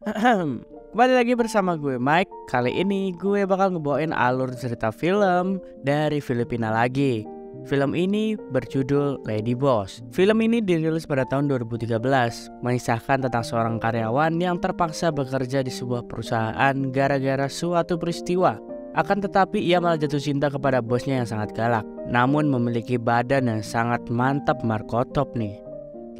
Kembali lagi bersama gue Mike. Kali ini gue bakal ngebawain alur cerita film dari Filipina lagi. Film ini berjudul Lady Boss. Film ini dirilis pada tahun 2013, mengisahkan tentang seorang karyawan yang terpaksa bekerja di sebuah perusahaan gara-gara suatu peristiwa. Akan tetapi ia malah jatuh cinta kepada bosnya yang sangat galak, namun memiliki badan yang sangat mantap markotop nih.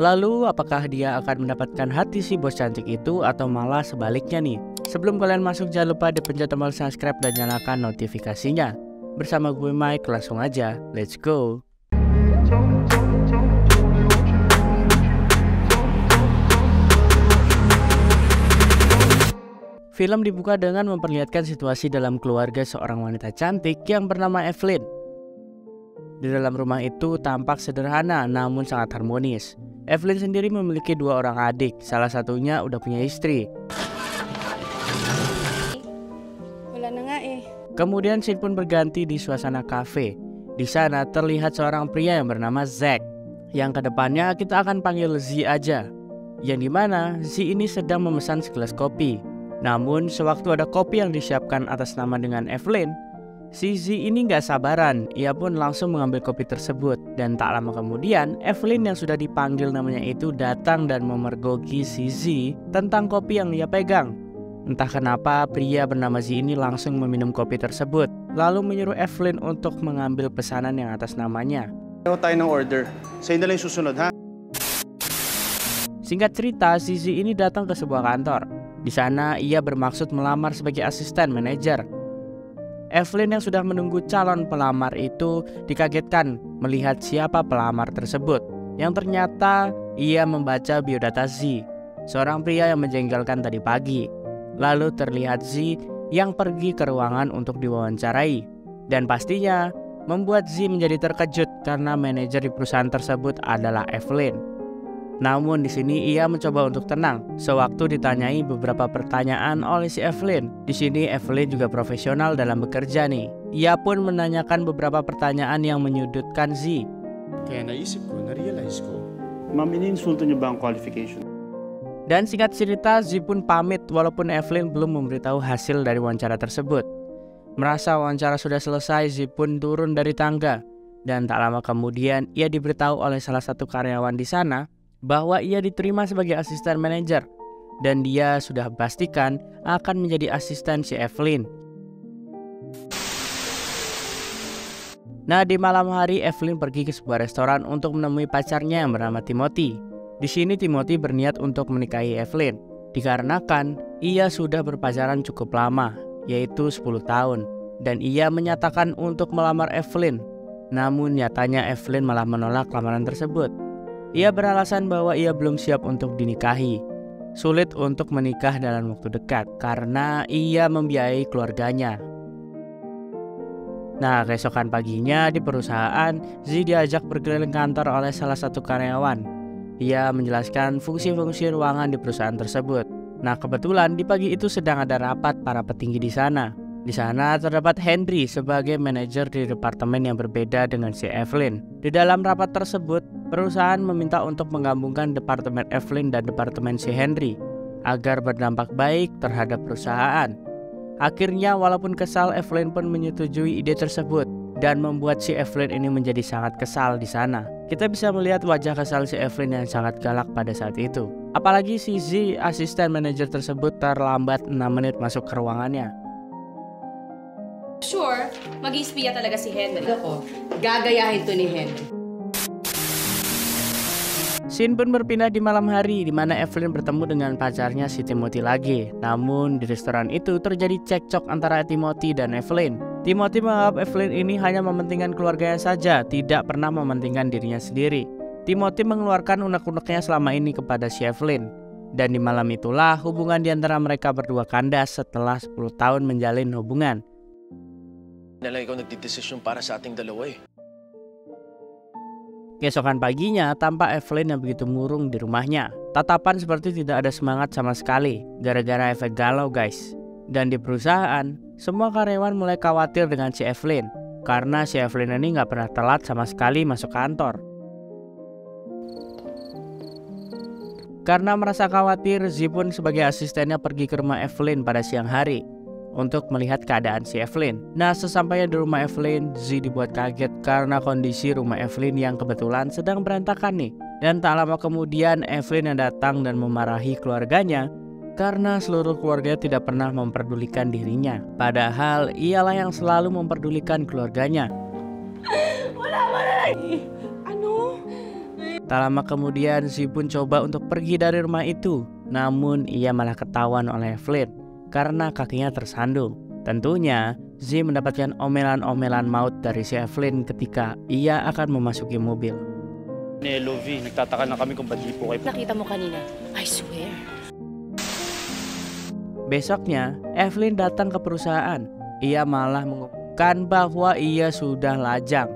Lalu apakah dia akan mendapatkan hati si bos cantik itu atau malah sebaliknya nih? Sebelum kalian masuk jangan lupa dipencet tombol subscribe dan nyalakan notifikasinya. Bersama gue Mike, langsung aja, let's go. Film dibuka dengan memperlihatkan situasi dalam keluarga seorang wanita cantik yang bernama Evelyn. Di dalam rumah itu tampak sederhana namun sangat harmonis. Evelyn sendiri memiliki dua orang adik, salah satunya udah punya istri. Wala na nga eh. Kemudian scene pun berganti di suasana kafe. Di sana terlihat seorang pria yang bernama Zack, yang kedepannya kita akan panggil Z aja. Yang dimana Z ini sedang memesan segelas kopi. Namun sewaktu ada kopi yang disiapkan atas nama dengan Evelyn, si Z ini gak sabaran, ia pun langsung mengambil kopi tersebut. Dan tak lama kemudian, Evelyn yang sudah dipanggil namanya itu datang dan memergoki si Z tentang kopi yang ia pegang. Entah kenapa pria bernama Z ini langsung meminum kopi tersebut, lalu menyuruh Evelyn untuk mengambil pesanan yang atas namanya. Ano tayo ng order? Sa'yo na lang yung susunod, ha? Singkat cerita, si Z ini datang ke sebuah kantor. Di sana ia bermaksud melamar sebagai asisten manajer. Evelyn yang sudah menunggu calon pelamar itu dikagetkan melihat siapa pelamar tersebut, yang ternyata ia membaca biodata Z, seorang pria yang menjengkelkan tadi pagi. Lalu terlihat Z yang pergi ke ruangan untuk diwawancarai, dan pastinya membuat Z menjadi terkejut karena manajer di perusahaan tersebut adalah Evelyn. Namun di sini ia mencoba untuk tenang sewaktu ditanyai beberapa pertanyaan oleh si Evelyn. Di sini Evelyn juga profesional dalam bekerja nih. Ia pun menanyakan beberapa pertanyaan yang menyudutkan Z. Kaya naisip ko, na-realize ko. Ma'am, iniinsulto niyo ba ang qualification? Dan singkat cerita Z pun pamit walaupun Evelyn belum memberitahu hasil dari wawancara tersebut. Merasa wawancara sudah selesai, Z pun turun dari tangga. Dan tak lama kemudian ia diberitahu oleh salah satu karyawan di sana bahwa ia diterima sebagai asisten manajer dan dia sudah pastikan akan menjadi asisten si Evelyn. Nah, di malam hari Evelyn pergi ke sebuah restoran untuk menemui pacarnya yang bernama Timothy. Di sini Timothy berniat untuk menikahi Evelyn dikarenakan ia sudah berpacaran cukup lama, yaitu 10 tahun, dan ia menyatakan untuk melamar Evelyn. Namun nyatanya Evelyn malah menolak lamaran tersebut. Ia beralasan bahwa ia belum siap untuk dinikahi. Sulit untuk menikah dalam waktu dekat karena ia membiayai keluarganya. Nah, keesokan paginya di perusahaan, Z diajak berkeliling kantor oleh salah satu karyawan. Ia menjelaskan fungsi-fungsi ruangan di perusahaan tersebut. Nah, kebetulan di pagi itu sedang ada rapat para petinggi di sana. Di sana terdapat Henry sebagai manajer di departemen yang berbeda dengan si Evelyn. Di dalam rapat tersebut, perusahaan meminta untuk menggabungkan departemen Evelyn dan departemen si Henry agar berdampak baik terhadap perusahaan. Akhirnya walaupun kesal, Evelyn pun menyetujui ide tersebut dan membuat si Evelyn ini menjadi sangat kesal di sana. Kita bisa melihat wajah kesal si Evelyn yang sangat galak pada saat itu. Apalagi si Z, asisten manajer tersebut, terlambat 6 menit masuk ke ruangannya. Sure, mag-iispiya talaga si Henry. Ako, gagayahin to ni Henry. Scene pun berpindah di malam hari di mana Evelyn bertemu dengan pacarnya si Timothy lagi. Namun di restoran itu terjadi cekcok antara Timothy dan Evelyn. Timothy menganggap Evelyn ini hanya mementingkan keluarganya saja, tidak pernah mementingkan dirinya sendiri. Timothy mengeluarkan unek-uneknya selama ini kepada si Evelyn. Dan di malam itulah hubungan di antara mereka berdua kandas setelah 10 tahun menjalin hubungan. Nalang ikaw nagdidesisyon para sa ating dalawa eh. Keesokan paginya tampak Evelyn yang begitu murung di rumahnya. Tatapan seperti tidak ada semangat sama sekali gara-gara efek galau guys. Dan di perusahaan, semua karyawan mulai khawatir dengan si Evelyn karena si Evelyn ini gak pernah telat sama sekali masuk kantor. Karena merasa khawatir, Z pun sebagai asistennya pergi ke rumah Evelyn pada siang hari untuk melihat keadaan si Evelyn. Nah, sesampainya di rumah Evelyn, Z dibuat kaget karena kondisi rumah Evelyn yang kebetulan sedang berantakan nih. Dan tak lama kemudian Evelyn yang datang dan memarahi keluarganya karena seluruh keluarga tidak pernah memperdulikan dirinya. Padahal ialah yang selalu memperdulikan keluarganya. Tak lama kemudian Z pun coba untuk pergi dari rumah itu. Namun ia malah ketahuan oleh Evelyn karena kakinya tersandung. Tentunya Z mendapatkan omelan-omelan maut dari si Evelyn ketika ia akan memasuki mobil. Lovi, nagtataka na kami kung ba't di po kayo. Nakita mo kanina. I swear. Besoknya, Evelyn datang ke perusahaan. Ia malah mengumumkan bahwa ia sudah lajang.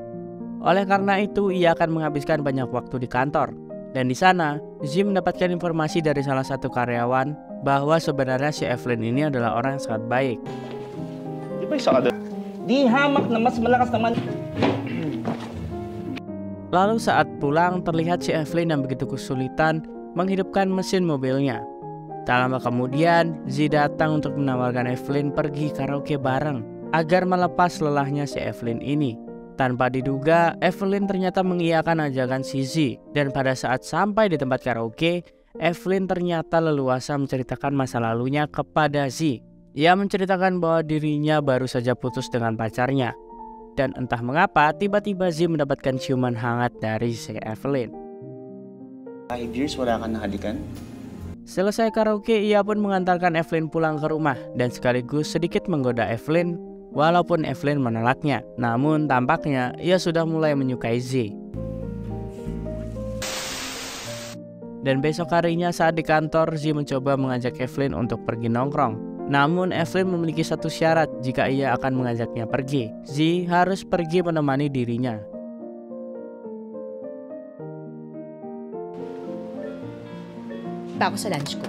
Oleh karena itu, ia akan menghabiskan banyak waktu di kantor. Dan di sana, Z mendapatkan informasi dari salah satu karyawan bahwa sebenarnya si Evelyn ini adalah orang yang sangat baik. Di ba isa ka doon? Di hamak na mas malakas naman. Lalu saat pulang, terlihat si Evelyn yang begitu kesulitan menghidupkan mesin mobilnya. Tak lama kemudian, Z datang untuk menawarkan Evelyn pergi karaoke bareng agar melepas lelahnya si Evelyn ini. Tanpa diduga, Evelyn ternyata mengiyakan ajakan si Z. Dan pada saat sampai di tempat karaoke, Evelyn ternyata leluasa menceritakan masa lalunya kepada Z. Ia menceritakan bahwa dirinya baru saja putus dengan pacarnya. Dan entah mengapa, tiba-tiba Z mendapatkan ciuman hangat dari si Evelyn. 5 years wala kang nahalikan? Selesai karaoke, ia pun mengantarkan Evelyn pulang ke rumah dan sekaligus sedikit menggoda Evelyn. Walaupun Evelyn menolaknya, namun tampaknya ia sudah mulai menyukai Z. Dan besok harinya saat di kantor, Z mencoba mengajak Evelyn untuk pergi nongkrong. Namun Evelyn memiliki satu syarat jika ia akan mengajaknya pergi. Z harus pergi menemani dirinya. Ako sa lunch ko.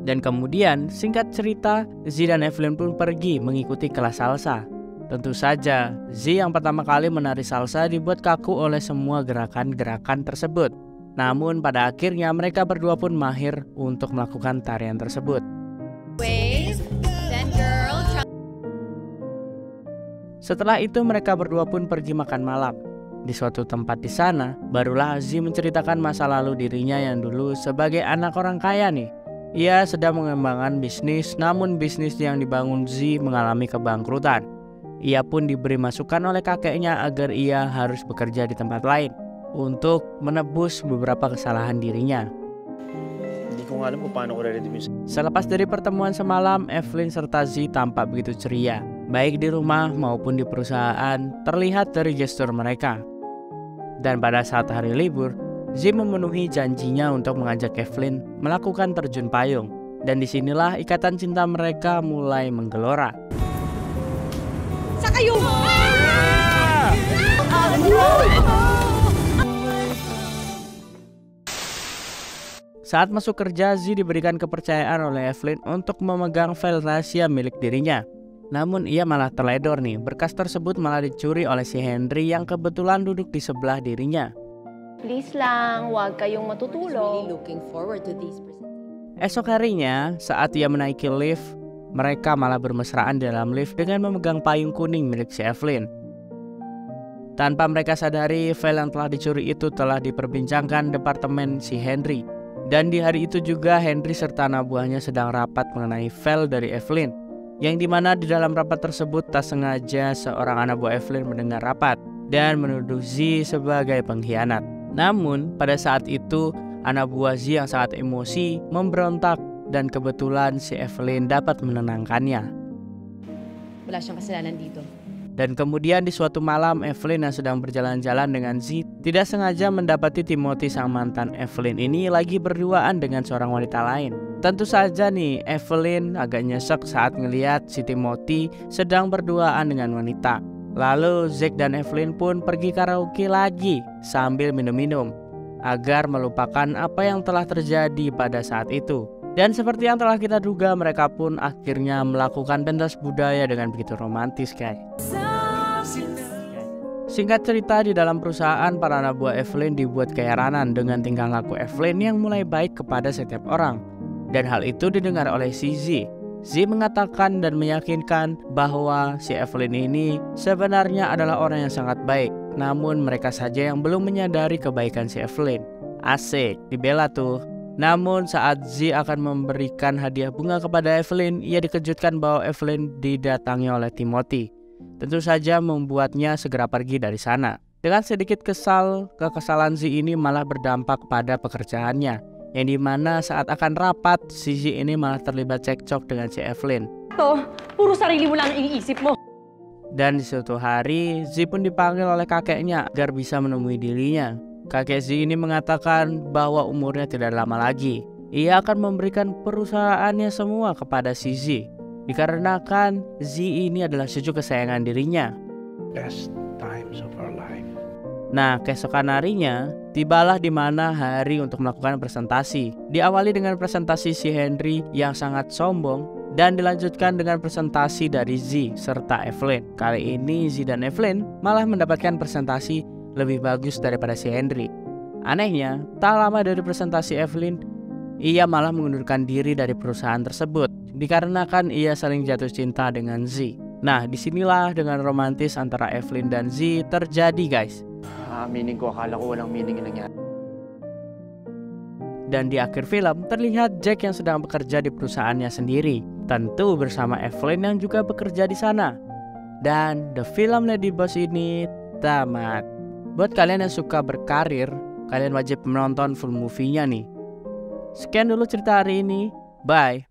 Dan kemudian, singkat cerita, Z dan Evelyn pun pergi mengikuti kelas salsa. Tentu saja, Z yang pertama kali menari salsa dibuat kaku oleh semua gerakan-gerakan tersebut. Namun pada akhirnya mereka berdua pun mahir untuk melakukan tarian tersebut. Setelah itu mereka berdua pun pergi makan malam. Di suatu tempat di sana, barulah Z menceritakan masa lalu dirinya yang dulu sebagai anak orang kaya nih. Ia sedang mengembangkan bisnis, namun bisnis yang dibangun Z mengalami kebangkrutan. Ia pun diberi masukan oleh kakeknya agar ia harus bekerja di tempat lain untuk menebus beberapa kesalahan dirinya. Hindi ko nga alam kung paano ko re-redeem yung... Selepas dari pertemuan semalam, Evelyn serta Z tampak begitu ceria. Baik di rumah maupun di perusahaan, terlihat dari gestur mereka. Dan pada saat hari libur, Z memenuhi janjinya untuk mengajak Evelyn melakukan terjun payung. Dan disinilah ikatan cinta mereka mulai menggelora. Sa kayo! Saat masuk kerja, Z diberikan kepercayaan oleh Evelyn untuk memegang file rahasia milik dirinya. Namun ia malah terledor nih, berkas tersebut malah dicuri oleh si Henry yang kebetulan duduk di sebelah dirinya. Please lang, huwag kayong matutulog. Looking forward to this present. Esok harinya, saat ia menaiki lift, mereka malah bermesraan di dalam lift dengan memegang payung kuning milik si Evelyn. Tanpa mereka sadari, file yang telah dicuri itu telah diperbincangkan departemen si Henry. Dan di hari itu juga Henry serta anak buahnya sedang rapat mengenai file dari Evelyn, yang dimana di dalam rapat tersebut tak sengaja seorang anak buah Evelyn mendengar rapat dan menuduh Z sebagai pengkhianat. Namun pada saat itu anak buah Z yang sangat emosi memberontak dan kebetulan si Evelyn dapat menenangkannya. Wala siyang kasalanan dito. Dan kemudian di suatu malam, Evelyn yang sedang berjalan-jalan dengan Z tidak sengaja mendapati Timothy sang mantan Evelyn ini lagi berduaan dengan seorang wanita lain. Tentu saja nih, Evelyn agak nyesek saat ngelihat si Timothy sedang berduaan dengan wanita. Lalu Zack dan Evelyn pun pergi karaoke lagi sambil minum-minum agar melupakan apa yang telah terjadi pada saat itu. Dan seperti yang telah kita duga, mereka pun akhirnya melakukan pentas budaya dengan begitu romantis, guys. Singkat cerita, di dalam perusahaan para anak buah Evelyn dibuat keheranan dengan tingkah laku Evelyn yang mulai baik kepada setiap orang. Dan hal itu didengar oleh si Z. Z mengatakan dan meyakinkan bahwa si Evelyn ini sebenarnya adalah orang yang sangat baik. Namun mereka saja yang belum menyadari kebaikan si Evelyn. Asik, dibela tuh. Namun saat Z akan memberikan hadiah bunga kepada Evelyn, ia dikejutkan bahwa Evelyn didatangi oleh Timothy. Tentu saja membuatnya segera pergi dari sana. Dengan sedikit kekesalan Z ini malah berdampak pada pekerjaannya, yang dimana saat akan rapat, si Z ini malah terlibat cekcok dengan si Evelyn. To, puro sarili mo lang iniisip mo. Dan di suatu hari, Z pun dipanggil oleh kakeknya agar bisa menemui dirinya. Kakek Z ini mengatakan bahwa umurnya tidak lama lagi. Ia akan memberikan perusahaannya semua kepada si Z. Dikarenakan Z ini adalah cucu kesayangan dirinya. Best times of our life. Nah, keesokan harinya, tibalah di mana hari untuk melakukan presentasi. Diawali dengan presentasi si Henry yang sangat sombong dan dilanjutkan dengan presentasi dari Z serta Evelyn. Kali ini Z dan Evelyn malah mendapatkan presentasi lebih bagus daripada si Henry. Anehnya, tak lama dari presentasi Evelyn, ia malah mengundurkan diri dari perusahaan tersebut dikarenakan ia saling jatuh cinta dengan Z. Nah, disinilah dengan romantis antara Evelyn dan Z terjadi, guys. Aminin ko, akala ko walang meaning yung nangyari. Dan di akhir film terlihat Jack yang sedang bekerja di perusahaannya sendiri, tentu bersama Evelyn yang juga bekerja di sana. Dan the film Lady Boss ini tamat. Buat kalian yang suka berkarir, kalian wajib menonton full movie-nya nih. Sekian dulu cerita hari ini. Bye.